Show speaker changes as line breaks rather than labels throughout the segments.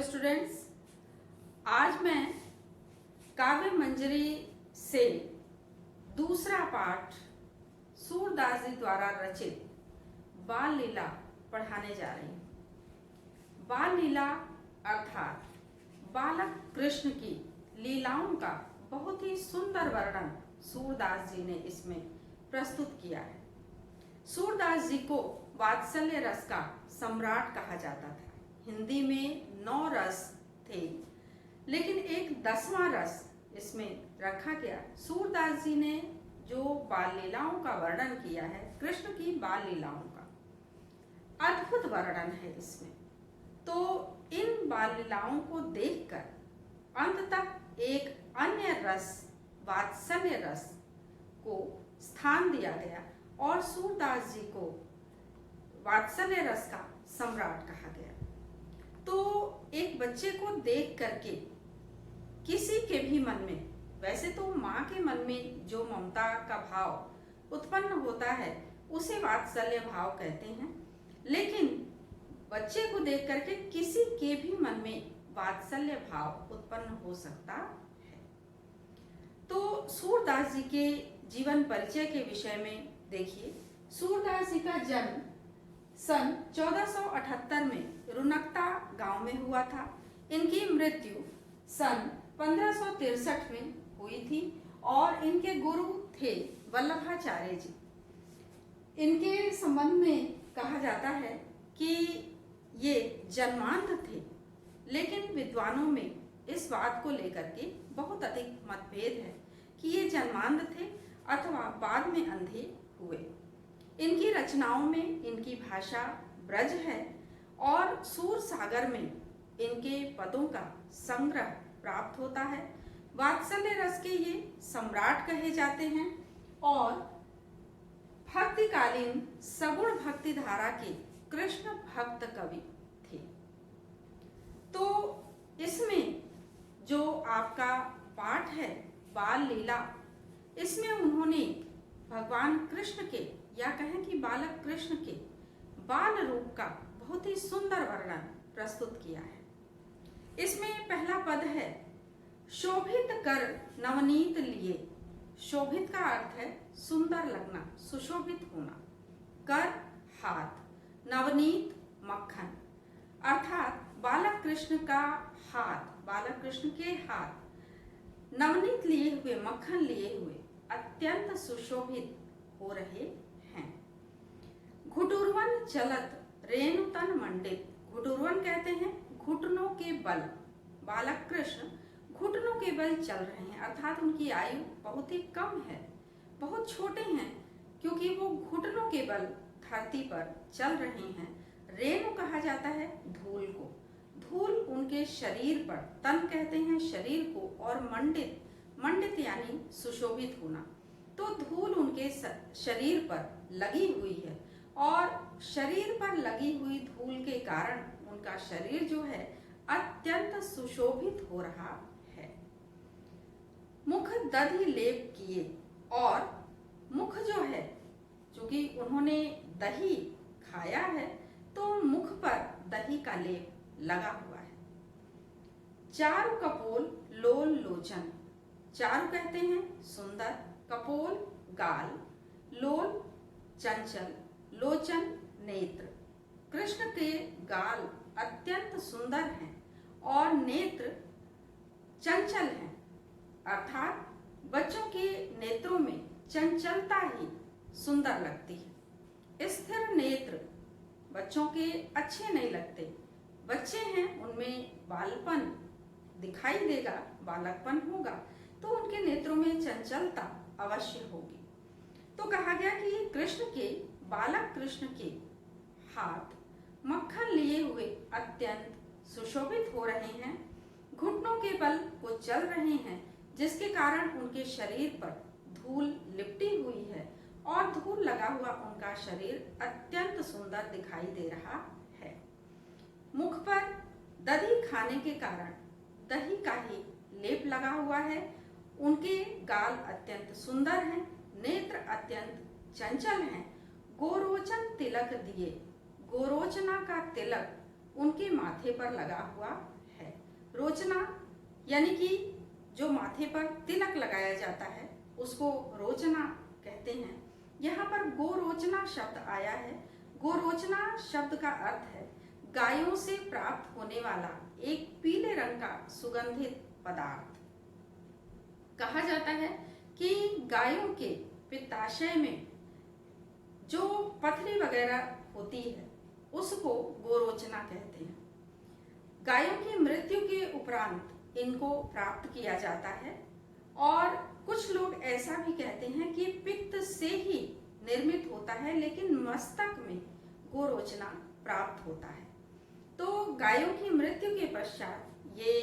Students, आज मैं काव्य मंजरी से दूसरा पाठ सूरदास जी द्वारा रचित बाल लीला पढ़ाने जा रही हूँ। बाल लीला अर्थात बालक कृष्ण की लीलाओं का बहुत ही सुंदर वर्णन सूरदास जी ने इसमें प्रस्तुत किया है। सूरदास जी को वात्सल्य रस का सम्राट कहा जाता था। हिंदी में 9 रस थे, लेकिन एक 10वां रस इसमें रखा गया। सूरदास जी ने जो बाल लीलाओं का वर्णन किया है, कृष्ण की बाल लीलाओं का अद्भुत वर्णन है इसमें। तो इन बाल लीलाओं को देखकर अंत तक एक अन्य रस, वात्सल्य रस को स्थान दिया गया और सूरदास जी को वात्सल्य रस का सम्राट कहा गया। तो एक बच्चे को देख करके किसी के भी मन में, वैसे तो माँ के मन में जो ममता का भाव उत्पन्न होता है उसे वात्सल्य भाव कहते हैं, लेकिन बच्चे को देख करके किसी के भी मन में वात्सल्य भाव उत्पन्न हो सकता है। तो सूरदास जी के जीवन परिचय के विषय में देखिए। सूरदास जी का जन्म सन 1478 में रुनकता गांव में हुआ था। इनकी मृत्यु सन 1563 में हुई थी और इनके गुरु थे वल्लभाचार्य जी। इनके संबंध में कहा जाता है कि ये जन्मांध थे, लेकिन विद्वानों में इस बात को लेकर के बहुत अधिक मतभेद है कि ये जन्मांध थे अथवा बाद में अंधे हुए। इनकी रचनाओं में इनकी भाषा ब्रज है और सूर सागर में इनके पदों का संग्रह प्राप्त होता है। वात्सल्य रस के ये सम्राट कहे जाते हैं और भक्तिकालीन सगुण भक्ति धारा के कृष्ण भक्त कवि थे। तो इसमें जो आपका पाठ है बाल लीला, इसमें उन्होंने भगवान कृष्ण के, या कहें कि बालक कृष्ण के बाल रूप का बहुत ही सुंदर वर्णन प्रस्तुत किया है। इसमें पहला पद है, शोभित कर नवनीत लिए। शोभित का अर्थ है सुंदर लगना, सुशोभित होना। कर हाथ, नवनीत मक्खन, अर्थात बालक कृष्ण का हाथ, बालक कृष्ण के हाथ नवनीत लिए हुए, मक्खन लिए हुए अत्यंत सुशोभित हो रहे हैं। घुटुरवन चलत रेणुतन मंडित। घुटुरवन कहते हैं घुटनों के बल। बालक कृष्ण घुटनों के बल चल रहे हैं, अर्थात उनकी आयु बहुत ही कम है, बहुत छोटे हैं, क्योंकि वो घुटनों के बल धरती पर चल रहे हैं। रेणु कहा जाता है धूल को। धूल उनके शरीर पर, तन कहते हैं शरीर को, और मंडित, मंडित यानी सुशोभित होना। तो धूल उनके शरीर पर लगी हुई है और शरीर पर लगी हुई धूल के कारण उनका शरीर जो है अत्यंत सुशोभित हो रहा है। मुख दधि लेप किए, और मुख जो है, चूंकि उन्होंने दही खाया है तो मुख पर दही का लेप लगा हुआ है। चारु कपोल लोल लोचन। चारु कहते हैं सुंदर, कपोल गाल, लोल चंचल, लोचन नेत्र। कृष्ण के गाल अत्यंत सुंदर हैं और नेत्र चंचल हैं, अर्थात बच्चों के नेत्रों में चंचलता ही सुंदर लगती है। स्थिर नेत्र बच्चों के अच्छे नहीं लगते। बच्चे हैं, उनमें बालपन दिखाई देगा, बालकपन होगा, तो उनके नेत्रों में चंचलता अवश्य होगी। तो कहा गया कि कृष्ण के, बालक कृष्ण के हाथ मक्खन लिए हुए अत्यंत सुशोभित हो रहे हैं, घुटनों के बल वो चल रहे हैं, जिसके कारण उनके शरीर पर धूल लिपटी हुई है और धूल लगा हुआ उनका शरीर अत्यंत सुंदर दिखाई दे रहा है। मुख पर दही खाने के कारण दही का ही लेप लगा हुआ है। उनके गाल अत्यंत सुंदर हैं, नेत्र अत्यंत चंचल हैं। गोरोचन तिलक दिए। गोरोचना का तिलक उनके माथे पर लगा हुआ है। रोचना यानी कि जो माथे पर तिलक लगाया जाता है उसको रोचना कहते हैं। यहाँ पर गोरोचना शब्द आया है। गोरोचना शब्द का अर्थ है गायों से प्राप्त होने वाला एक पीले रंग का सुगंधित पदार्थ। कहा जाता है कि गायों के पित्ताशय में जो पथरी वगैरह होती है उसको गोरोचना कहते हैं। गायों की मृत्यु के उपरांत इनको प्राप्त किया जाता है और कुछ लोग ऐसा भी कहते हैं कि पित्त से ही निर्मित होता है, लेकिन मस्तक में गोरोचना प्राप्त होता है। तो गायों की मृत्यु के पश्चात ये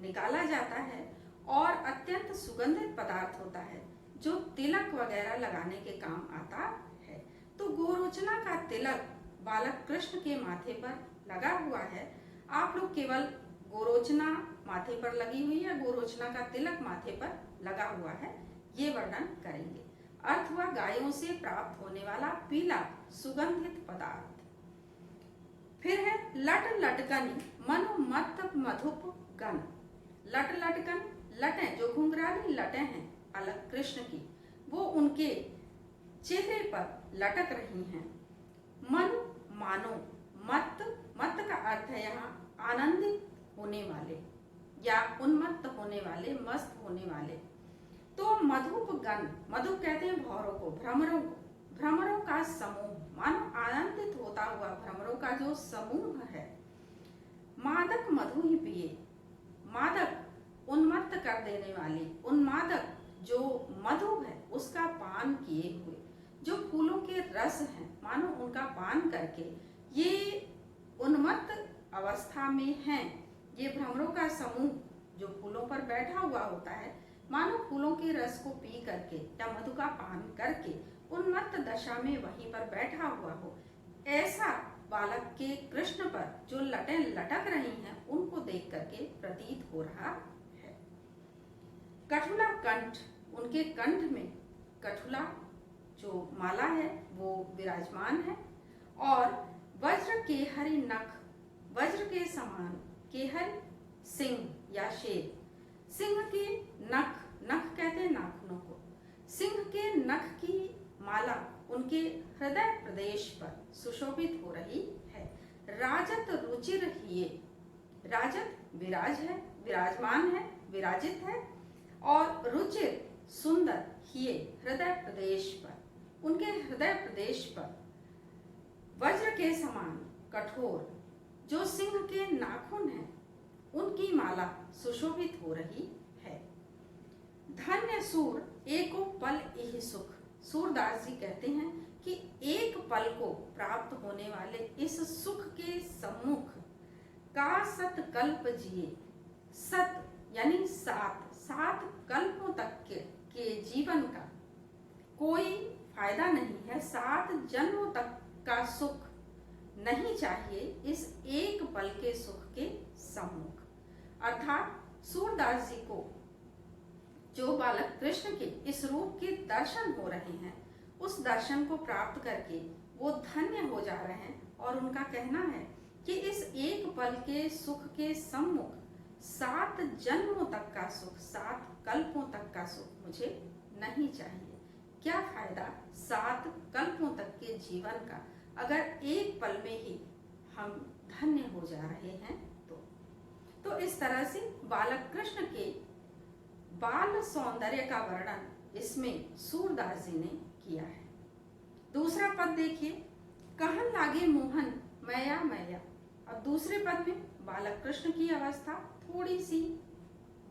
निकाला जाता है और अत्यंत सुगंधित पदार्थ होता है जो तिलक वगैरह लगाने के काम आता है। तो गोरोचना का तिलक बालक कृष्ण के माथे पर लगा हुआ है। आप लोग केवल गोरोचना माथे पर लगी हुई है, गोरोचना का तिलक माथे पर लगा हुआ है, ये वर्णन करेंगे। अर्थ हुआ गायों से प्राप्त होने वाला पीला सुगंधित पदार्थ। फिर है लट लटकन मनोमत्त मधुप गण। लट लटकन, लटें जो घुंघराली लटें हैं बालक कृष्ण की, वो उनके चेहरे पर लटक रही हैं। मन मानो, मत, मत का अर्थ है यहाँ आनंदित होने वाले या उन्मत्त होने वाले, मस्त होने वाले। तो मधुप गण, मधुप कहते हैं भौरों को, भ्रमरों को, भ्रमरों का समूह, मानो आनंदित होता हुआ भ्रमरों का जो समूह है। मादक मधु ही पिए, मादक उन्मत्त कर देने वाली, उन्मादक जो मधु है उसका पान किए हुए, जो फूलों के रस हैं मानो उनका पान करके ये उन्मत्त अवस्था में हैं। ये भ्रमरों का समूह जो फूलों पर बैठा हुआ होता है, मानो फूलों के रस को पी करके या मधु का पान करके उन्मत्त दशा में वहीं पर बैठा हुआ हो, ऐसा बालक के कृष्ण पर जो लटें लटक रही हैं उनको देख करके प्रतीत हो रहा है। कठुला कंठ, उनके कंठ में कठुला जो माला है वो विराजमान है और वज्र केहरी नख, वज्र के समान केहर सिंह या शेर, सिंह के नख, नख कहते हैं नाखूनों को, सिंह के नख की माला उनके हृदय प्रदेश पर सुशोभित हो रही है। राजत रुचिर हिये, राजत विराज है, विराजमान है, विराजित है, और रुचिर सुंदर, हिये हृदय प्रदेश पर, उनके हृदय प्रदेश पर वज्र के समान कठोर जो सिंह के नाखून हैं उनकी माला सुशोभित हो रही है। धन्य सूर एको पल इह सुख, सूरदास जी कहते हैं कि एक पल को प्राप्त होने वाले इस सुख के सम्मुख का सत कल्प जिए, सत यानी सात, सात कल्पों तक के जीवन का कोई फायदा नहीं है, 7 जन्मों तक का सुख नहीं चाहिए इस एक पल के सुख के सम्मुख। अर्थात सूरदास जी को जो बालक कृष्ण के इस रूप के दर्शन हो रहे हैं, उस दर्शन को प्राप्त करके वो धन्य हो जा रहे हैं और उनका कहना है कि इस एक पल के सुख के सम्मुख 7 जन्मों तक का सुख, 7 कल्पों तक का सुख मुझे नहीं चाहिए। क्या फायदा 7 कल्पों तक के जीवन का अगर एक पल में ही हम धन्य हो जा रहे हैं तो इस तरह से बालक कृष्ण के बाल सौंदर्य का वर्णन इसमें सूरदास जी ने किया है। दूसरा पद देखिए, कहन लागे मोहन मैया मैया। अब दूसरे पद में बालक कृष्ण की अवस्था थोड़ी सी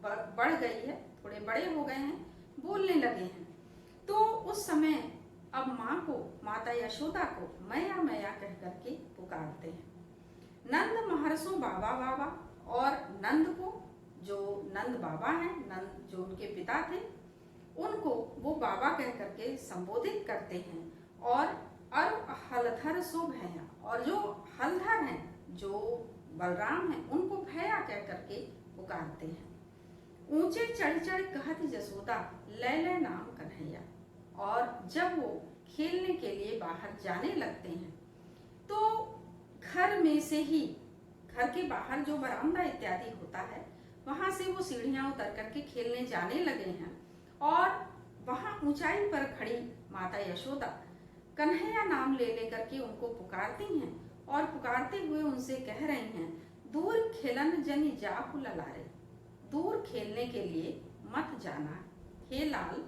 बढ़ गई है, थोड़े बड़े हो गए हैं, बोलने लगे हैं। तो उस समय अब माँ को, माता यशोदा को मैया मैया कह करके पुकारते हैं। नंद महर्षो बाबा बाबा, और नंद को जो नंद बाबा हैं, नंद जो उनके पिता थे, उनको वो बाबा कह करके संबोधित करते हैं। और हलधर सो भैया, और जो हलधर हैं, जो बलराम हैं, उनको भैया कह करके पुकारते हैं। ऊंचे चढ़ चढ़ कहत जसोदा ले ले नाम कन्हैया। और जब वो खेलने के लिए बाहर जाने लगते हैं तो घर में से ही, घर के बाहर जो बरामदा इत्यादि होता है वहां से वो सीढ़ियां उतर करके खेलने जाने लगे हैं और वहां ऊंचाई पर खड़ी माता यशोदा कन्हैया नाम ले लेकर के उनको पुकारती हैं और पुकारते हुए उनसे कह रही हैं, दूर खेलन जनी जाहु ललारे, दूर खेलने के लिए मत जाना, हे लाल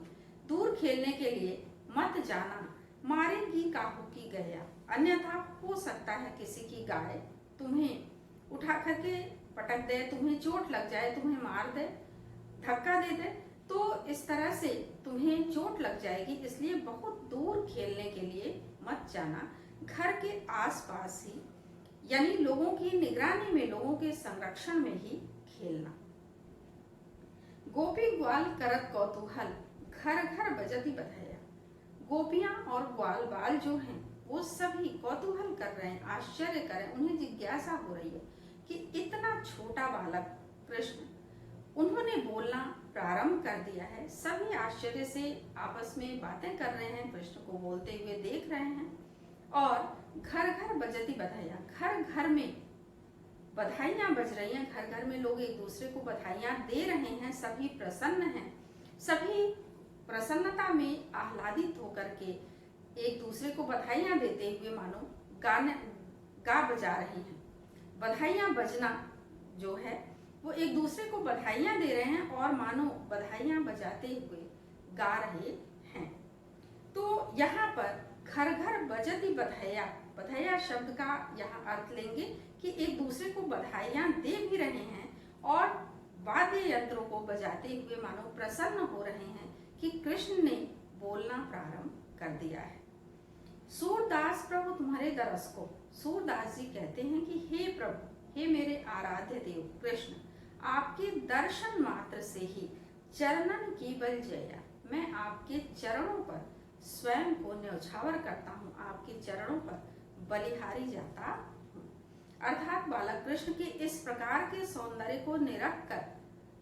दूर खेलने के लिए मत जाना, मारेगी काहू की गया, अन्यथा हो सकता है किसी की गाय तुम्हें उठा करके पटक दे, तुम्हें चोट लग जाए, तुम्हें मार दे, धक्का दे दे, तो इस तरह से तुम्हें चोट लग जाएगी, इसलिए बहुत दूर खेलने के लिए मत जाना, घर के आसपास ही यानी लोगों की निगरानी में, लोगों के संरक्षण में ही खेलना। गोपी ग्वाल करत कौतूहल, घर घर बजती बधाया। गोपियां और ग्वाल बाल जो हैं वो सभी कौतूहल कर रहे हैं, आश्चर्य कर रहे हैं, उन्हें जिज्ञासा हो रही है कि इतना छोटा बालक कृष्ण, उन्होंने बोलना प्रारंभ कर दिया है। सभी आश्चर्य से आपस में बातें कर रहे हैं, कृष्ण को बोलते हुए देख रहे हैं और घर घर बजती बधाइयां, घर घर में बधाइयां बज रही हैं, घर घर में लोग एक दूसरे को बधाइयां दे रहे हैं, सभी प्रसन्न हैं, सभी प्रसन्नता में आह्लादित होकर के एक दूसरे को बधाइयां देते हुए मानो गा बजा रहे हैं। बधाइयां बजना जो है वो एक दूसरे को बधाइयां दे रहे हैं और मानो बधाइयां बजाते हुए गा रहे हैं। तो यहाँ पर घर घर बजती बधाइयां, बधाइयां शब्द का यहाँ अर्थ लेंगे कि एक दूसरे को बधाइयां दे भी रहे हैं और वाद्य यंत्रों को बजाते हुए मानो प्रसन्न हो रहे हैं कि कृष्ण ने बोलना प्रारंभ कर दिया है। सूरदास प्रभु तुम्हारे दरस को, सूरदास जी कहते हैं कि हे प्रभु, हे मेरे आराध्य देव कृष्ण, आपके दर्शन मात्र से ही चरणन की बल जया, मैं आपके चरणों पर स्वयं को न्यौछावर करता हूँ, आपके चरणों पर बलिहारी जाता हूँ। अर्थात बालक कृष्ण के इस प्रकार के सौंदर्य को निरख कर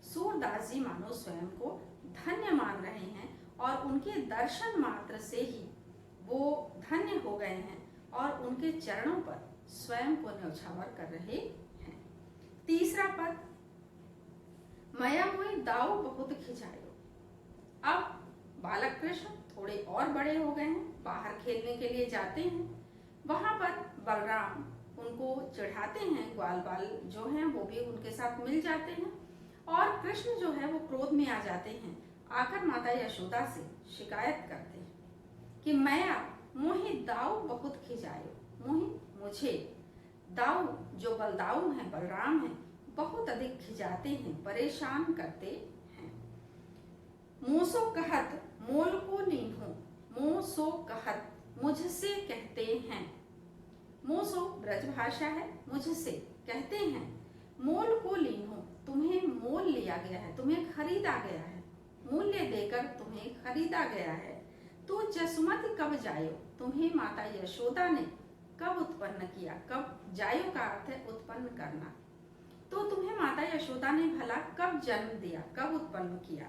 सूरदास जी मानो स्वयं को धन्य मान रहे हैं और उनके दर्शन मात्र से ही वो धन्य हो गए हैं और उनके चरणों पर स्वयं को न्यौछावर कर रहे हैं। तीसरा पद, मया मोई दाऊ बहुत खिंचायो। अब बालक कृष्ण थोड़े और बड़े हो गए हैं, बाहर खेलने के लिए जाते हैं, वहां पर बलराम उनको चढ़ाते हैं, ग्वाल बाल जो हैं वो भी उनके साथ मिल जाते हैं और कृष्ण जो है वो क्रोध में आ जाते हैं, आकर माता यशोदा से शिकायत करते हैं कि मैया मोहि दाऊ बहुत खिंचायो, मोहि मुझे दाऊ जो बलदाऊ हैं, बलराम हैं, बहुत अधिक खिंचाते हैं, परेशान करते हैं। मोसो कहत मोल को नीन्हो, मोसो कहत मुझसे कहते हैं, मोसो ब्रज भाषा है, मुझसे कहते हैं, मोल को लीन्हो तुम्हें मोल लिया गया है, तुम्हें खरीदा गया है, मूल्य देकर तुम्हें खरीदा गया है। तो जसुमति कब जायो, तुम्हें माता यशोदा ने कब उत्पन्न किया, कब जायो का अर्थ है उत्पन्न करना, तो तुम्हें माता यशोदा ने भला कब जन्म दिया, कब उत्पन्न किया।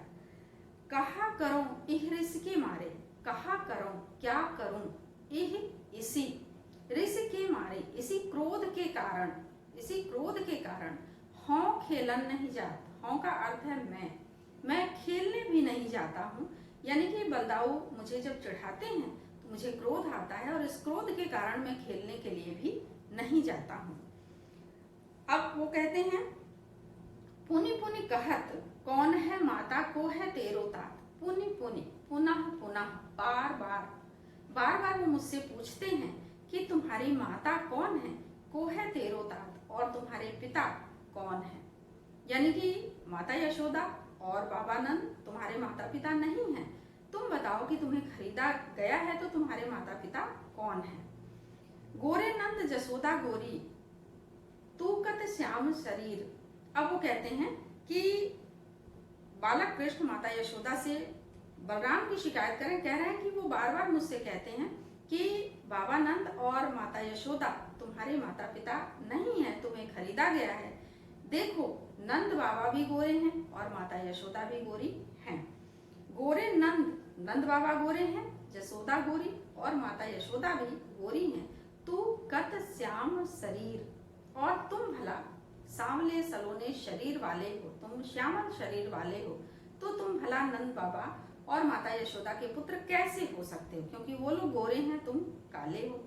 कहा करूं इह ऋषि के मारे, कहा करूं क्या करूं इह इसी ऋषि के मारे, इसी क्रोध के कारण, इसी क्रोध के कारण हों खेलन नहीं जात, हों का अर्थ है मैं खेलने भी नहीं जाता हूँ, यानी कि बलदाऊ मुझे जब चढ़ाते हैं तो मुझे क्रोध आता है और इस क्रोध के कारण मैं खेलने के लिए भी नहीं जाता हूँ। अब वो कहते हैं, पुनि पुनि कहत कौन है माता को है तेरो तात, पुनि पुनि पुनः पुनः बार बार वो मुझसे पूछते हैं कि तुम्हारी माता कौन है, को है तेरो तात, और तुम्हारे पिता कौन है, यानी कि माता यशोदा और बाबा नंद तुम्हारे माता पिता नहीं हैं, तुम बताओ कि तुम्हें खरीदा गया है तो तुम्हारे माता पिता कौन है। गोरे नंद जसोदा गोरी तू कत श्याम शरीर। अब वो कहते हैं कि बालक कृष्ण माता यशोदा से बलराम की शिकायत करें, कह रहे हैं कि वो बार बार मुझसे कहते हैं कि बाबा नंद और माता यशोदा तुम्हारे माता पिता नहीं है, तुम्हें खरीदा गया है। देखो नंद बाबा भी गोरे हैं और माता यशोदा भी गोरी हैं। गोरे नंद बाबा गोरे हैं, जसोदा गोरी और माता यशोदा भी गोरी हैं। तू कत श्याम शरीर, और तुम भला सांवले सलोने शरीर वाले हो, तुम श्यामल शरीर वाले हो, तो तुम भला नंद बाबा और माता यशोदा के पुत्र कैसे हो सकते हो, क्योंकि वो लोग गोरे हैं, तुम काले हो।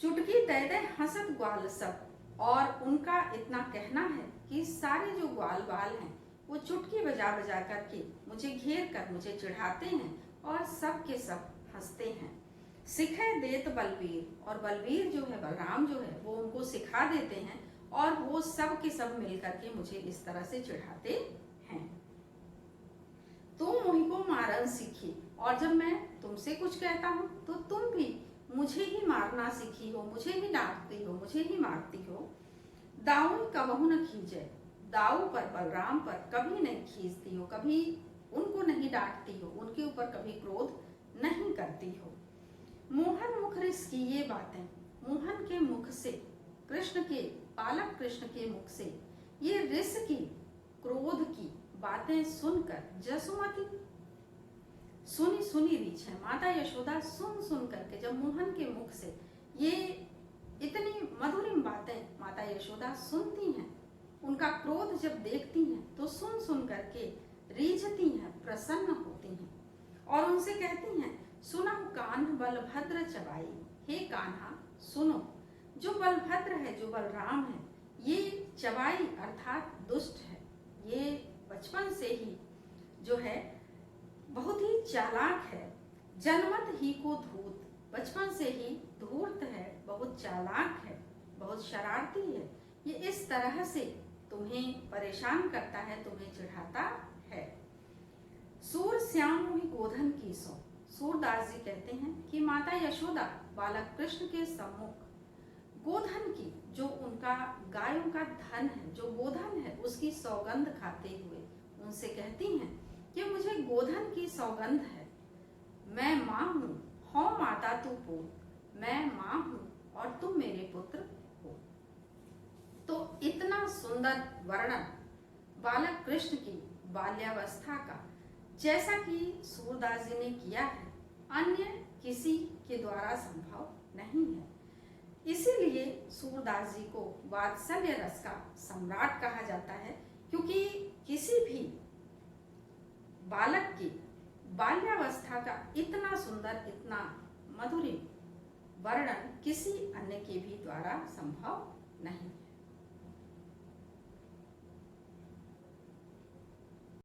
चुटकी दे दे हंसत ग्वाल सब, और उनका इतना कहना है कि सारे जो ग्वाल बाल हैं वो चुटकी बजा बजा करके मुझे घेर कर मुझे चिढ़ाते हैं और सब के सब हंसते हैं। सिखे देत बलवीर, और बलवीर जो है, बलराम जो है, वो उनको सिखा देते हैं और वो सब के सब मिल करके मुझे इस तरह से चिढ़ाते हैं। तुम मुझ को मारन सीखी, और जब मैं तुमसे कुछ कहता हूँ तो तुम भी मुझे ही मारना सीखी हो, मुझे ही डांटती हो, मुझे ही मारती हो। दाऊ कबहू न खींचे, दाऊ पर, बलराम पर कभी नहीं खींचती हो, कभी उनको नहीं डांटती हो, उनके ऊपर कभी क्रोध नहीं करती हो। मोहन मुख रिस की ये बातें, मोहन के मुख से, कृष्ण के, बालक कृष्ण के मुख से ये रिस की, क्रोध की बातें सुनकर जसुमती सुनी सुनी रीछ है। माता यशोदा सुन सुन करके जब मोहन के मुख से ये इतनी मधुरिम बातें माता यशोदा सुनती हैं, उनका क्रोध जब देखती हैं तो सुन सुन करके रीझती हैं, प्रसन्न होती हैं और उनसे कहती हैं, सुनहु कान्ह बलभद्र चबाई, हे कान्हा सुनो, जो बलभद्र है, जो बलराम है, ये चबाई अर्थात दुष्ट है, ये बचपन से ही जो है बहुत ही चालाक है, जन्मत ही को धूर्त, बचपन से ही धूर्त है, बहुत चालाक है, बहुत शरारती है, ये इस तरह से तुम्हें परेशान करता है, तुम्हें चिढ़ाता है। सूर श्याम ही गोधन की सो, सूरदास जी कहते हैं कि माता यशोदा बालक कृष्ण के सम्मुख गोधन की, जो उनका गायों का धन है, जो गोधन है, उसकी सौगंध खाते हुए उनसे कहती हैं कि मुझे गोधन की सौगंध है, मैं माँ हूँ, हो माता तू पूत, मैं माँ हूँ और तुम मेरे पुत्र हो। तो इतना सुंदर वर्णन बालक कृष्ण की बाल्यावस्था का, जैसा कि सूरदास जी ने किया है, अन्य किसी के द्वारा संभव नहीं है। इसीलिए सूरदास जी को वात्सल्य रस का सम्राट कहा जाता है, क्योंकि किसी भी बालक की बाल्यावस्था का इतना सुंदर, इतना मधुर वर्णन किसी अन्य के भी द्वारा संभव नहीं है।